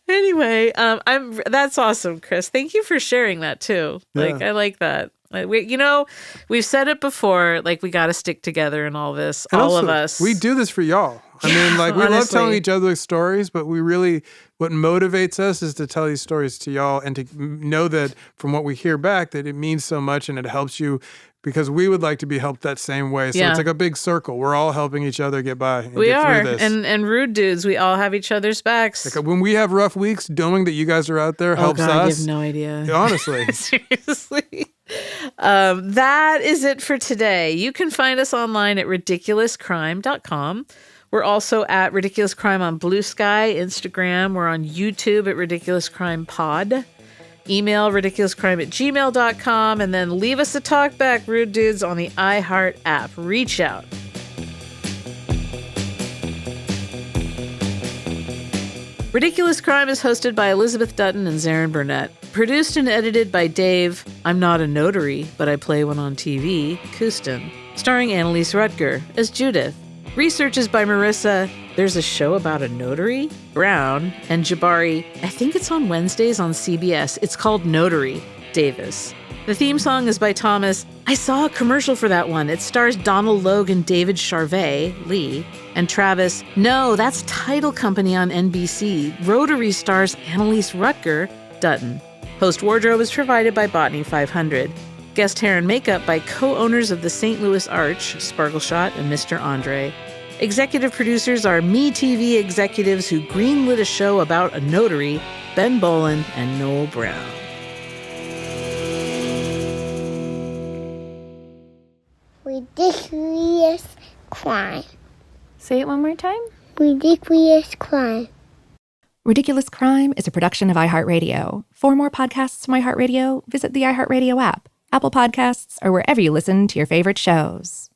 Anyway, that's awesome, Chris. Thank you for sharing that too. Like, I like that. We've said it before, like we got to stick together in all this, and all also, of us. We do this for y'all. I mean, like we love telling each other stories, but what motivates us is to tell these stories to y'all and to know that from what we hear back that it means so much and it helps you because we would like to be helped that same way. So it's like a big circle. We're all helping each other get by and get through this. And rude dudes, we all have each other's backs. Like when we have rough weeks, knowing that you guys are out there helps us. You have no idea. Honestly. Seriously. That is it for today. You can find us online at ridiculouscrime.com. We're also at Ridiculous Crime on Blue Sky, Instagram. We're on YouTube at Ridiculous Crime Pod. Email ridiculouscrime@gmail.com, and then leave us a talk back, rude dudes, on the iHeart app. Reach out. Ridiculous Crime is hosted by Elizabeth Dutton and Zaron Burnett. Produced and edited by Dave, I'm not a notary, but I play one on TV, Kustin. Starring Annalise Rutger as Judith. Research is by Marissa, there's a show about a notary, Brown, and Jabari, I think it's on Wednesdays on CBS. It's called Notary, Davis. The theme song is by Thomas. I saw a commercial for that one. It stars Donald Logue, David Charvet, Lee, and Travis. No, that's Title Company on NBC. Rotary stars Annalise Rutger, Dutton. Host wardrobe is provided by Botany 500. Guest hair and makeup by co-owners of the St. Louis Arch, Sparkleshot and Mr. Andre. Executive producers are MeTV executives who greenlit a show about a notary, Ben Bolin and Noel Brown. Ridiculous crime. Say it one more time. Ridiculous crime. Ridiculous Crime is a production of iHeartRadio. For more podcasts from iHeartRadio, visit the iHeartRadio app, Apple Podcasts, or wherever you listen to your favorite shows.